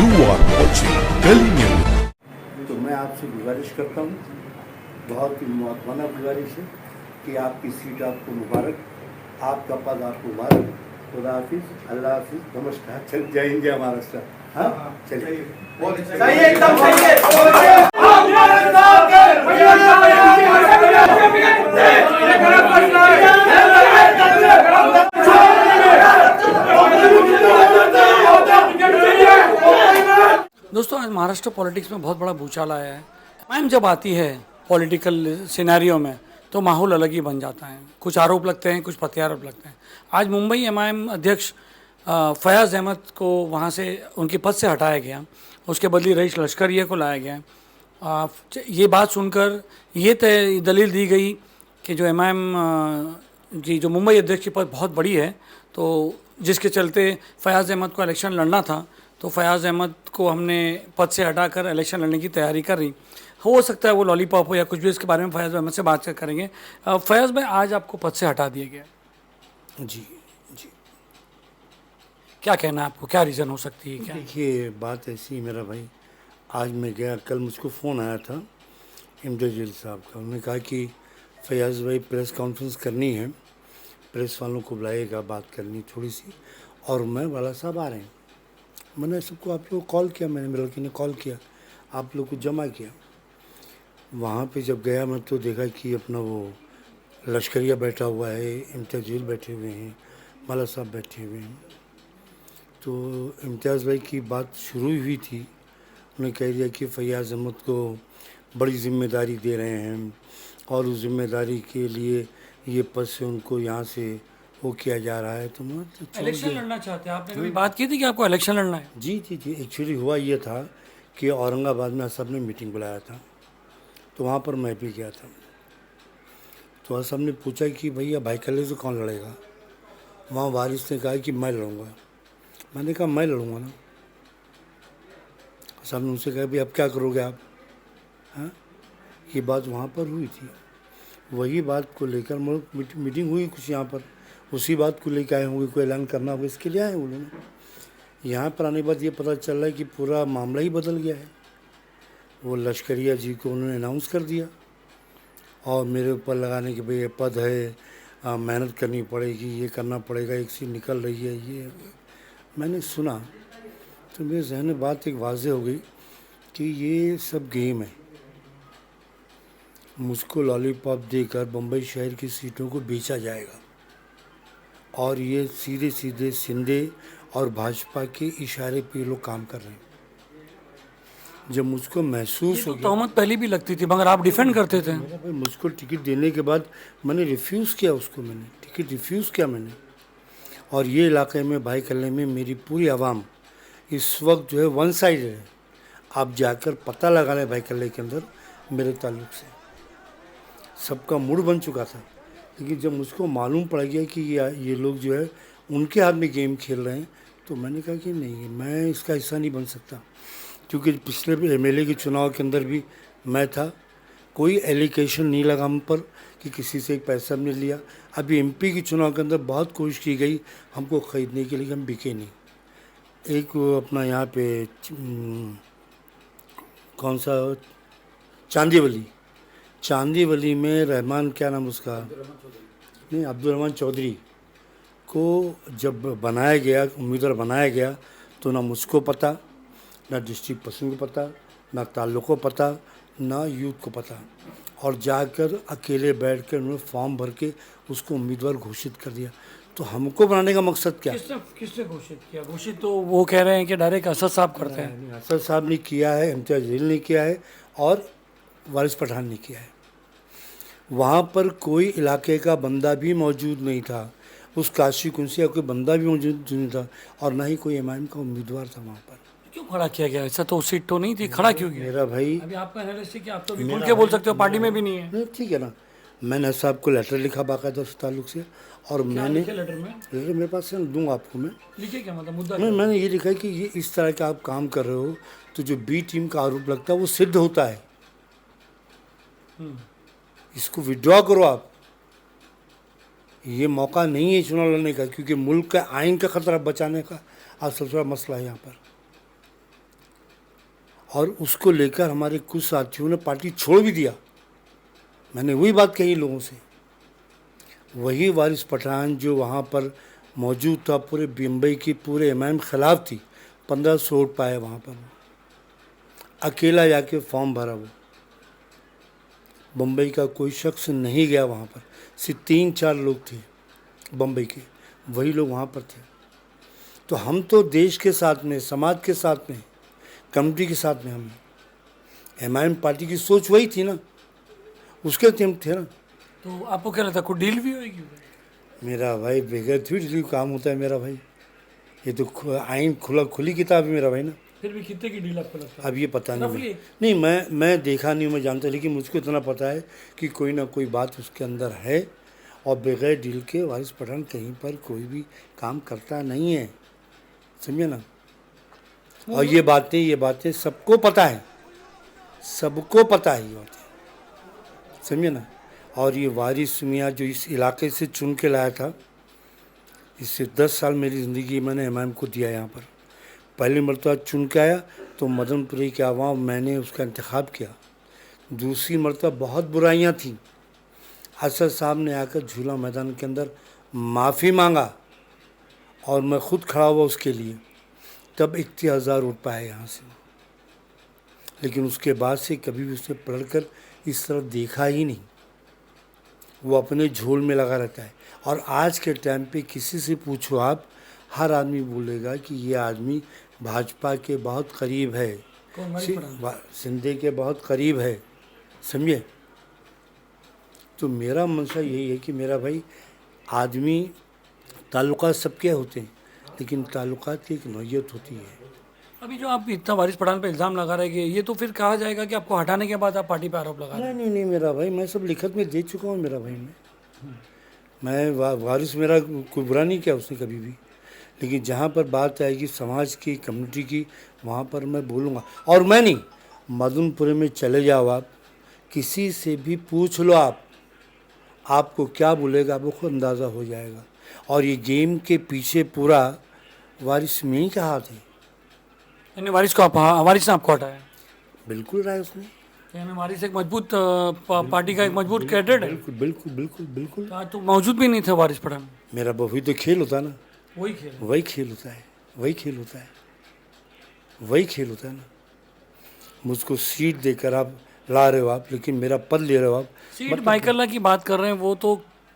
You are watching Delhi News. तो मैं आपसे गुजारिश करता हूँ, बहुत ही मुआवना गुजारिश है कि आपकी सीट आपको मुबारक, आपका पद आपको मुबारक। खुदा हाफिज, अल्लाह हाफिज, नमस्कार। चल, जय हिंद, जय महाराष्ट्र। हाँ, चलिए। सही है, एकदम सही है। दोस्तों, आज महाराष्ट्र पॉलिटिक्स में बहुत बड़ा भूचाल आया है। एमआईएम जब आती है पॉलिटिकल सिनेरियो में तो माहौल अलग ही बन जाता है। कुछ आरोप लगते हैं, कुछ प्रत्यारोप लगते हैं। आज मुंबई एमआईएम अध्यक्ष फयाज़ अहमद को वहाँ से उनके पद से हटाया गया, उसके बदले रईस लश्करिया को लाया गया। ये बात सुनकर ये दलील दी गई कि जो एमआईएम की जो मुंबई अध्यक्ष की पद बहुत बड़ी है, तो जिसके चलते फयाज़ अहमद को इलेक्शन लड़ना था, तो फयाज़ अहमद को हमने पद से हटाकर इलेक्शन लड़ने की तैयारी कर रही। हो सकता है वो लॉलीपॉप हो या कुछ भी, इसके बारे में फयाज़ अहमद से बात करेंगे। फयाज़ भाई, आज आपको पद से हटा दिया गया। जी जी, क्या कहना है आपको, क्या रीज़न हो सकती है? क्या देखिए, बात ऐसी है मेरा भाई, आज मैं गया, कल मुझको फ़ोन आया था इम्तियाज़ साहब का। उन्होंने कहा कि फयाज़ भाई प्रेस कॉन्फ्रेंस करनी है, प्रेस वालों को बुलाएगा, बात करनी थोड़ी सी, और मैं वाला साहब आ रहे हैं। मैंने सबको, आप लोग को कॉल किया, मैंने मेरे लड़की ने कॉल किया, आप लोग को जमा किया। वहाँ पे जब गया मैं तो देखा कि अपना वो लश्करिया बैठा हुआ है, इम्तियाज़ बैठे हुए हैं, माला साहब बैठे हुए हैं। तो इम्तियाज़ भाई की बात शुरू हुई थी, उन्होंने कह दिया कि फयाज़ अहमद को बड़ी ज़िम्मेदारी दे रहे हैं और उस ज़िम्मेदारी के लिए ये पद से उनको यहाँ से वो किया जा रहा है। तो मैं तो इलेक्शन लड़ना चाहते हैं? आपने कभी बात की थी कि आपको इलेक्शन लड़ना है? जी जी जी, एक्चुअली हुआ ये था कि औरंगाबाद में असद ने मीटिंग बुलाया था, तो वहाँ पर मैं भी गया था। तो असद ने पूछा कि भैया भाई कल्ले से कौन लड़ेगा? वहाँ वारिस ने कहा कि मैं लड़ूंगा। मैंने कहा मैं लड़ूंगा ना। असद ने उनसे कहा भाई अब क्या करोगे आप? हाँ, ये बात वहाँ पर हुई थी। वही बात को लेकर मीटिंग हुई कुछ यहाँ पर, उसी बात को लेकर आए होंगे, कोई ऐलान करना होगा, इसके लिए आए उन्होंने। यहाँ पर आने के बाद ये पता चल रहा है कि पूरा मामला ही बदल गया है। वो लश्करिया जी को उन्होंने अनाउंस कर दिया और मेरे ऊपर लगाने के भाई ये पद है, मेहनत करनी पड़ेगी, ये करना पड़ेगा, एक सीट निकल रही है, ये मैंने सुना तो मेरे जहन में बात एक वाज़ेह हो गई कि ये सब गेम है। मुझको लॉलीपॉप देकर बम्बई शहर की सीटों को बेचा जाएगा और ये सीधे सीधे शिंदे और भाजपा के इशारे पे लोग काम कर रहे हैं। जब मुझको महसूस हो गया, तहमत पहले भी लगती थी मगर आप डिफेंड करते थे। मेरा भाई मुझको टिकट देने के बाद मैंने रिफ्यूज़ किया उसको, मैंने टिकट रिफ्यूज़ किया मैंने। और ये इलाके में भाई कल्ले में मेरी पूरी आवाम इस वक्त जो है वन साइड है। आप जाकर पता लगा लें भाई कल्ले के अंदर मेरे ताल्लुक से सबका मूड बन चुका था। लेकिन जब मुझको मालूम पड़ गया कि ये लोग जो है उनके हाथ में गेम खेल रहे हैं, तो मैंने कहा कि नहीं, मैं इसका हिस्सा नहीं बन सकता। क्योंकि पिछले एमएलए के चुनाव के अंदर भी मैं था, कोई एलिगेशन नहीं लगा हम पर कि किसी से एक पैसा हमने लिया। अभी एमपी के चुनाव के अंदर बहुत कोशिश की गई हमको ख़रीदने के लिए, हम बिके नहीं। एक अपना यहाँ पे कौन सा चांदीवली में रहमान, क्या नाम उसका, नहीं, अब्दुल रहमान चौधरी को जब बनाया गया, उम्मीदवार बनाया गया, तो ना मुझको पता, ना डिस्ट्रिक्ट पर्सन को पता, ना ताल्लुक को पता, ना यूथ को पता, और जाकर अकेले बैठकर उन्होंने फॉर्म भर के उसको उम्मीदवार घोषित कर दिया। तो हमको बनाने का मकसद क्या? किसने घोषित किया? घोषित तो वो कह रहे हैं कि डायरेक्ट असद साहब करते हैं। असद साहब ने किया है, इम्तियाज़ ने किया है और वारिस पठान ने किया है। वहाँ पर कोई इलाके का बंदा भी मौजूद नहीं था, उस काशी कुंसिया कोई बंदा भी मौजूद नहीं था, और ना ही कोई एमआईएम का उम्मीदवार था वहाँ पर। क्यों खड़ा किया गया? ऐसा तो सीट तो नहीं थी, खड़ा क्यों किया? मेरा भाई, अभी आपका एनालिसिस कि आप तो अभी खुल के बोल सकते हो, पार्टी में भी नहीं है। नहीं, ठीक है ना, मैंने साहब को लेटर लिखा बाकायदा उस ताल्लुक से, और मैंने लेटर में लेटर मेरे पास है, दूंगा आपको मैं। लिखे क्या मतलब मुद्दा? नहीं, मैंने ये लिखा है कि ये इस तरह का आप काम कर रहे हो तो जो बी टीम का आरोप लगता है वो सिद्ध होता है, इसको विड्रॉ करो आप। ये मौका नहीं है चुनाव लड़ने का, क्योंकि मुल्क का आइन का खतरा बचाने का आज सबसे बड़ा मसला है यहाँ पर। और उसको लेकर हमारे कुछ साथियों ने पार्टी छोड़ भी दिया। मैंने वही बात कही लोगों से। वही वारिस पठान जो वहाँ पर मौजूद था, पूरे मुंबई की पूरे एमआईएम खिलाफ थी, 1500 वोट पाए वहाँ पर। अकेला जाके फॉर्म भरा वो। बम्बई का कोई शख्स नहीं गया वहाँ पर, सिर्फ 3-4 लोग थे बम्बई के, वही लोग वहाँ पर थे। तो हम तो देश के साथ में, समाज के साथ में, कम्युनिटी के साथ में, हम एमआईएम पार्टी की सोच वही थी ना, उसके हम थे ना। तो आपको क्या लगता है कोई डील भी होगी? मेरा भाई बगैर थ्री डील काम होता है मेरा भाई। ये तो आइन खुली किताब है मेरा भाई ना। फिर भी कितने की डील आपको लगता है? अब ये पता Roughly? नहीं, नहीं मैं देखा नहीं, मैं जानता, लेकिन मुझको इतना पता है कि कोई ना कोई बात उसके अंदर है। और बगैर डील के वारिस पठान कहीं पर कोई भी काम करता नहीं है, समझे ना। और ये बातें सबको पता है, सबको पता है ये बातें, समझे ना। और ये वारिस मियाँ जो इस इलाके से चुन के लाया था, इससे 10 साल मेरी ज़िंदगी मैंने एमआईएम को दिया यहाँ पर। पहली मरतबा चुन के आया तो मदनपुरी के आवाम, मैंने उसका इंतखाब किया। दूसरी मरतबा बहुत बुराइयाँ थीं, असद साहब ने आकर झूला मैदान के अंदर माफ़ी मांगा और मैं ख़ुद खड़ा हुआ उसके लिए, तब 31,000 वोट पाए यहाँ से। लेकिन उसके बाद से कभी भी उसने पढ़कर इस तरफ देखा ही नहीं, वो अपने झोल में लगा रहता है। और आज के टाइम पे किसी से पूछो आप, हर आदमी बोलेगा कि ये आदमी भाजपा के बहुत करीब है, सिंधे के बहुत करीब है, समझे। तो मेरा मंशा यही है कि मेरा भाई, आदमी ताल्लुकात सबके होते हैं, लेकिन ताल्लुकात की एक नौयत होती है। अभी जो आप इतना वारिस पठान पे इल्ज़ाम लगा रहे हैं, ये तो फिर कहा जाएगा कि आपको हटाने के बाद आप पार्टी पे आरोप लगा रहे हैं। नहीं मेरा भाई, मैं सब लिखत में दे चुका हूँ मेरा भाई। मैं वारिस मेरा कोई बुरा नहीं किया उसने कभी भी, लेकिन जहाँ पर बात आएगी समाज की, कम्युनिटी की, वहाँ पर मैं बोलूँगा। और मैं नहीं, मदनपुर में चले जाओ आप, किसी से भी पूछ लो आप, आपको क्या बोलेगा आपको खुद अंदाज़ा हो जाएगा। और ये गेम के पीछे पूरा वारिस में ही का हाथ है। यानी वारिस ने आपको हटाया? बिल्कुल रहा है उसने। यानी वारिस एक मजबूत पार्टी का एक मजबूत कैडेट है। बिल्कुल बिल्कुल बिल्कुल बिल्कुल। आज तो मौजूद भी नहीं थे वारिस पठान। मेरा वही तो खेल होता है ना, वही खेल होता है, वही खेल होता है ना। मुझको सीट देकर आप ला रहे हो आप, लेकिन मेरा पद ले रहे हो आप। सीट बाइकल्ला की बात कर रहे हैं, वो तो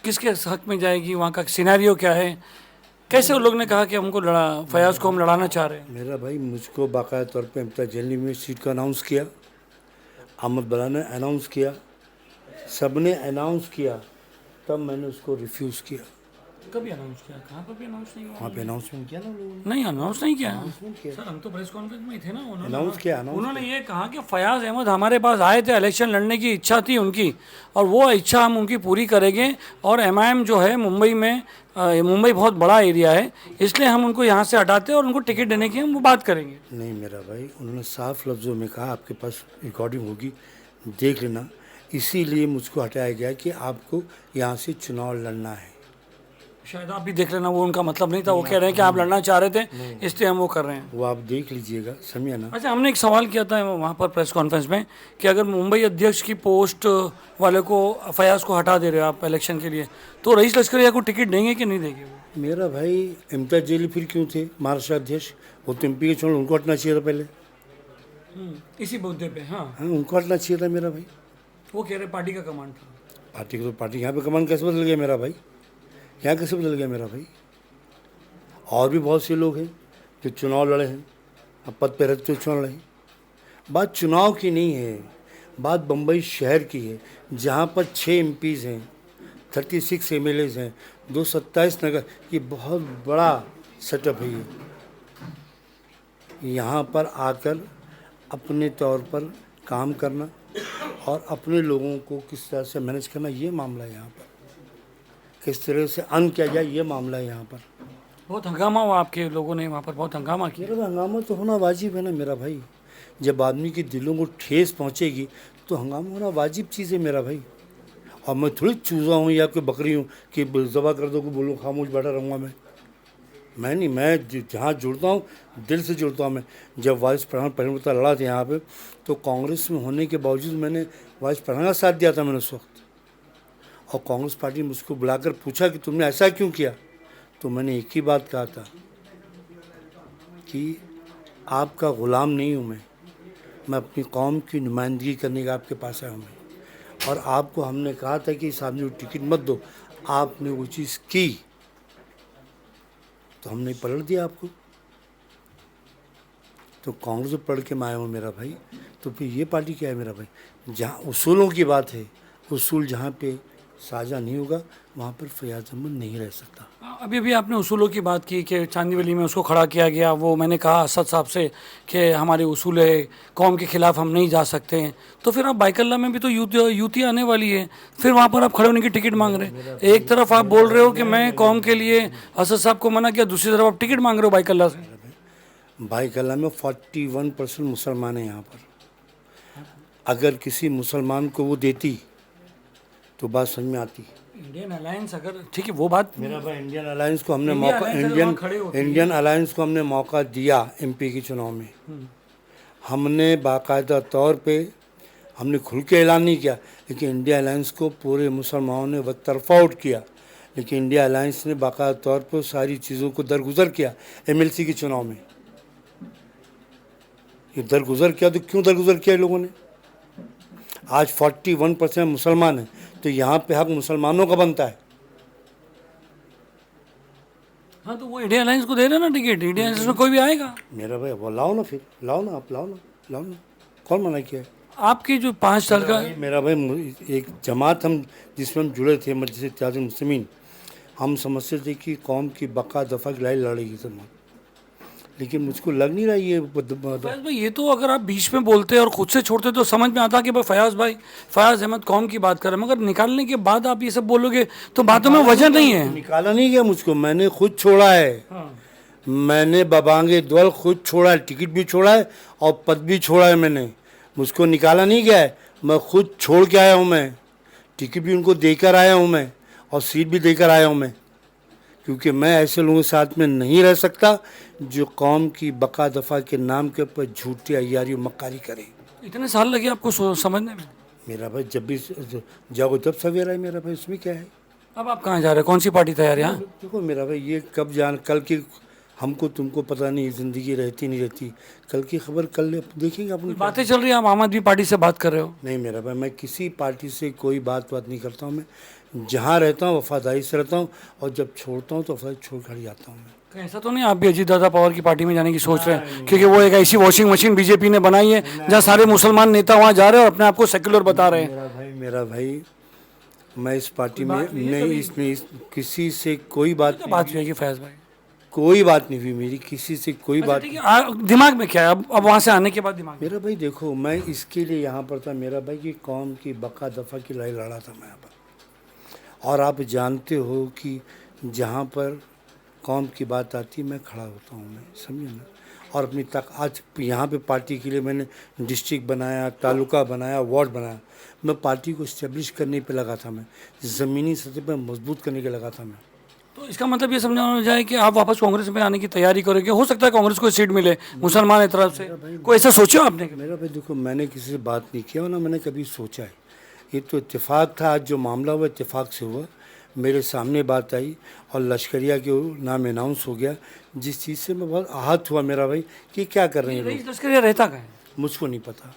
किसके हक में जाएगी? वहाँ का सिनेरियो क्या है? कैसे उन लोग ने कहा कि हमको फयाज को हम लड़ाना चाह रहे हैं? मेरा भाई, मुझको बाकायदा तौर पे इम्तियाज़ जलील में सीट को अनाउंस किया, अहमद बला ने अनाउंस किया, सब ने अनाउंस किया, तब मैंने उसको रिफ्यूज़ किया। कभी अनाउंस किया? कहाँ पर भी अनाउंस नहीं किया? वहाँ पे अनाउंसमेंट किया ना लोगों ने। नहीं, अनाउंस नहीं किया किया। सर, हम तो प्रेस कॉन्फ्रेंस में ही थे ना। उन्होंने ये कहा कि फयाज अहमद हमारे पास आए थे, इलेक्शन लड़ने की इच्छा थी उनकी, और वो इच्छा हम उनकी पूरी करेंगे। और एमआईएम जो है मुंबई में, मुंबई बहुत बड़ा एरिया है, इसलिए हम उनको यहाँ से हटाते हैं और उनको टिकट देने की हम वो बात करेंगे। नहीं मेरा भाई, उन्होंने साफ लफ्ज़ों में कहा, आपके पास रिकॉर्डिंग होगी, देख लेना, इसीलिए मुझको हटाया गया कि आपको यहाँ से चुनाव लड़ना है। शायद आप भी देख लेना, वो उनका मतलब नहीं था। वो कह रहे हैं कि आप लड़ना चाह रहे थे, इसलिए हम वो कर रहे हैं। वो आप देख लीजिएगा, समझिए ना। अच्छा, हमने एक सवाल किया था वहाँ पर प्रेस कॉन्फ्रेंस में कि अगर मुंबई अध्यक्ष की पोस्ट वाले को, फयाज को हटा दे रहे हो आप इलेक्शन के लिए, तो रईस लश्करिया को टिकट देंगे कि नहीं देंगे? मेरा भाई, इम्तियाज़ जलील फिर क्यों थे महाराष्ट्र अध्यक्ष? वो तो एमपी के छोड़, उनको हटना चाहिए था पहले। इसी मुद्दे पे। हाँ, उनको हटना चाहिए था मेरा भाई। वो कह रहे पार्टी का कमांड था। पार्टी को तो पार्टी यहाँ पे कमान कैसे बदल गया मेरा भाई? यहाँ कैसे बदल गया मेरा भाई? और भी बहुत से लोग हैं जो चुनाव लड़े हैं, अब पद पे रहते चुनाव लड़े। बात चुनाव की नहीं है, बात बम्बई शहर की है, जहाँ पर 6 MPs हैं, 36 MLAs हैं, 227 नगर। ये बहुत बड़ा सेटअप है। ये यहाँ पर आकर अपने तौर पर काम करना और अपने लोगों को किस तरह से मैनेज करना, ये मामला है यहाँ पर। किस तरह से अन किया जाए, ये मामला है यहाँ पर। बहुत हंगामा हुआ, आपके लोगों ने वहाँ पर बहुत हंगामा किया। मेरा हंगामा तो होना वाजिब है ना मेरा भाई। जब आदमी के दिलों को ठेस पहुँचेगी तो हंगामा होना वाजिब चीज़ है मेरा भाई। और मैं थोड़ी चूज़ा हूँ या कोई बकरी हूँ कि ज़बा कर दो, को बोलूँ खामोश बैठा रहूँगा मैं। मैं नहीं, मैं जहाँ जुड़ता हूँ दिल से जुड़ता हूँ। मैं जब वाइस प्रधान परिवर्तन लड़ा था यहाँ पे, तो कांग्रेस में होने के बावजूद मैंने वाइस प्रधान का साथ दिया था मैंने उस वक्त। और कांग्रेस पार्टी ने मुझको बुलाकर पूछा कि तुमने ऐसा क्यों किया, तो मैंने एक ही बात कहा था कि आपका ग़ुलाम नहीं हूँ मैं अपनी कौम की नुमाइंदगी करने का आपके पास आया हूँ मैं। और आपको हमने कहा था कि इस आदमी को टिकट मत दो, आपने वो चीज़ की तो हमने पलट दिया आपको। तो कांग्रेस में पढ़ के मैं आया हूँ मेरा भाई, तो फिर ये पार्टी क्या है मेरा भाई? जहाँ उसूलों की बात है, उसूल जहाँ पे साझा नहीं होगा वहाँ पर फैयाज अहमद नहीं रह सकता। अभी अभी आपने उसूलों की बात की कि चांदीवली में उसको खड़ा किया गया, वो मैंने कहा असद साहब से कि हमारे उसूल है, कौम के खिलाफ हम नहीं जा सकते हैं। तो फिर आप बाइकल्ला में भी तो यूती आने वाली है, फिर वहाँ पर आप खड़े होने की टिकट मांग रहे हैं। एक तरफ आप बोल रहे हो कि मैं कौम के लिए असद साहब को मना किया, दूसरी तरफ आप टिकट मांग रहे हो बाइकल्ला से। बाइकल्ला में 41% मुसलमान हैं यहाँ पर। अगर किसी मुसलमान को वो देती तो बात समझ में आती। इंडियन अलायंस अगर ठीक है वो बात मेरा भाई, इंडियन अलायंस को हमने इंडिया मौका अलायंस अगर वहाँ खड़े होती है। इंडियन अलायंस को हमने मौका दिया एमपी के चुनाव में। हमने बाकायदा तौर पे हमने खुल के ऐलान नहीं किया, लेकिन इंडिया अलायंस को पूरे मुसलमानों ने वक्त तरफा आउट किया। लेकिन इंडिया अलायंस ने बाकायदा तौर पर सारी चीज़ों को दरगुजर किया। एमएलसी के चुनाव में ये दरगुजर किया, तो क्यों दरगुजर किया लोगों ने? आज 41% मुसलमान हैं, तो यहाँ पे हक मुसलमानों का बनता है। हाँ तो वो इंडिया अलायंस को दे रहे ना टिकट, इंडिया अलायंस में कोई भी आएगा। मेरा भाई वो लाओ ना, फिर लाओ ना, आप लाओ ना, कौन मना किया है? आपकी जो 5 साल का मेरा भाई एक जमात हम जिसमें हम जुड़े थे, मजलिस इत्तेहादुल मुस्लिमीन, हम समझते थे कि कौम की बका दफ़ा की लड़ाई लड़ेगी जमात, लेकिन मुझको लग नहीं रहा ये फयाज भाई ये तो अगर आप बीच में बोलते और खुद से छोड़ते तो समझ में आता कि भाई फयाज अहमद कौम की बात कर रहे हैं, मगर निकालने के बाद आप ये सब बोलोगे तो बातों में वजह नहीं है। निकाला नहीं गया मुझको, मैंने खुद छोड़ा है। मैंने बबांगे द्वल खुद छोड़ा है, टिकट भी छोड़ा है और पद भी छोड़ा है मैंने। मुझको निकाला नहीं गया है, मैं खुद छोड़ के आया हूँ। मैं टिकट भी उनको देकर आया हूँ मैं, और सीट भी देकर आया हूँ मैं, क्योंकि मैं ऐसे लोगों के साथ में नहीं रह सकता जो कौम की बका दफ़ा के नाम के ऊपर झूठी अय्यारी मक्कारी करे। इतने साल लगे आपको समझने में? मेरा भाई जब भी जाओ तब सवेरा है मेरा भाई, उसमें क्या है? अब आप कहाँ जा रहे हैं, कौन सी पार्टी तैयार है? यहाँ देखो मेरा भाई, ये कब जान कल की हमको तुमको पता नहीं, ज़िंदगी रहती नहीं रहती, कल की खबर कल देखेंगे अपनी। बातें चल रही है, आप आम आदमी पार्टी से बात कर रहे हो? नहीं मेरा भाई, मैं किसी पार्टी से कोई बात नहीं करता हूँ। मैं जहाँ रहता हूँ वफादारी से रहता हूँ, और जब छोड़ता हूँ तो वफादारी छोड़ कर जाता हूँ मैं। कहीं ऐसा तो नहीं आप भी अजीत दादा पवार की पार्टी में जाने की सोच रहे हैं? क्योंकि वो एक ऐसी वॉशिंग मशीन बीजेपी ने बनाई है जहाँ सारे मुसलमान नेता वहाँ जा रहे हैं और अपने आप को सेक्युलर बता रहे हैं। मेरा भाई मैं इस पार्टी में नहीं, इसमें किसी से कोई बात बात हुई है फैज भाई? कोई बात नहीं हुई मेरी किसी से, कोई बात। दिमाग में क्या है अब वहाँ से आने के बाद दिमाग? मेरा भाई देखो, मैं इसके लिए यहाँ पर था मेरा भाई कि कौम की बका दफ़ा की लड़ाई लड़ा था मैं यहाँ पर। और आप जानते हो कि जहाँ पर कौम की बात आती है मैं खड़ा होता हूँ, मैं समझे ना। और अपनी तक आज यहाँ पे पार्टी के लिए मैंने डिस्ट्रिक्ट बनाया, तालुका बनाया, वार्ड बनाया। मैं पार्टी को इस्टेब्लिश करने पे लगा था, मैं ज़मीनी सतह पर मजबूत करने के लगा था मैं। तो इसका मतलब ये समझाना जाए कि आप वापस कांग्रेस में आने की तैयारी करोगे? हो सकता है कांग्रेस को सीट मिले मुसलमान की तरफ से, कोई ऐसा सोचा आपने? मेरा भाई देखो, मैंने किसी से बात नहीं किया ना मैंने कभी सोचा है। ये तो इत्तेफाक था, आज जो मामला हुआ इत्तेफाक से हुआ, मेरे सामने बात आई और लश्करिया के नाम अनाउंस हो गया, जिस चीज़ से मैं बहुत आहत हुआ मेरा भाई कि क्या कर रहे हैं लोग। लश्करिया रहता कहाँ है? मुझको नहीं पता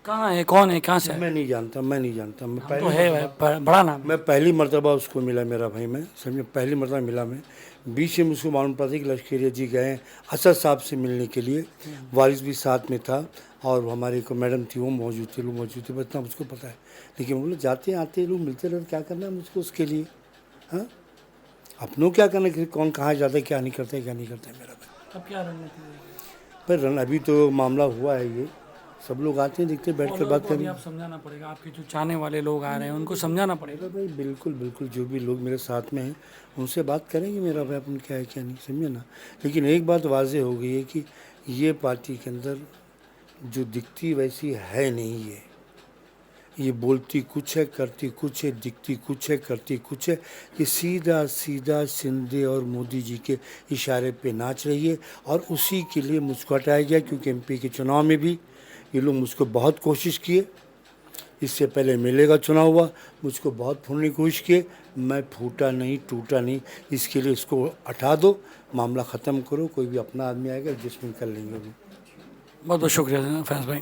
कहाँ है, कौन है, कहाँ से? मैं नहीं जानता। मैं तो है बड़ा नाम। मैं पहली मरतबा उसको मिला मेरा भाई, मैं समझे पहली मरतबा मिला मैं। बीच में मुझको मालूम पड़ा था कि लश्करिया जी गए हैं असद साहब से मिलने के लिए, वारिस भी साथ में था और हमारे को मैडम थी वो मौजूद थे, लोग मौजूद थे, इतना मुझको पता है। लेकिन बोले जाते आते लोग मिलते रहते, क्या करना है मुझको उसके लिए? हाँ, अपनों क्या करना कि कौन कहाँ जाता है, क्या नहीं करता है, क्या नहीं करता है मेरा भाई। अब क्या रणनीति है? पर अभी तो मामला हुआ है, ये सब लोग आते हैं देखते बैठ कर बात करेंगे। आप समझाना पड़ेगा, आपके जो चाहने वाले लोग आ रहे हैं उनको समझाना पड़ेगा। भाई बिल्कुल बिल्कुल, जो भी लोग मेरे साथ में हैं उनसे बात करेंगे मेरा भाई, अपन क्या है क्या नहीं, समझे ना। लेकिन एक बात वाज़ेह हो गई है कि ये पार्टी के अंदर जो दिखती वैसी है नहीं, ये बोलती कुछ है, करती कुछ है, दिखती कुछ है, करती कुछ है। ये सीधा सीधा शिंदे और मोदी जी के इशारे पे नाच रही है और उसी के लिए मुझको हटाया गया, क्योंकि एमपी के चुनाव में भी ये लोग मुझको बहुत कोशिश किए। इससे पहले एमएलए का चुनाव हुआ, मुझको बहुत फूटने की कोशिश किए, मैं फूटा नहीं, टूटा नहीं। इसके लिए इसको हटा दो, मामला ख़त्म करो, कोई भी अपना आदमी आएगा एडजस्टमेंट कर लेंगे। बहुत बहुत शुक्रिया फैज भाई।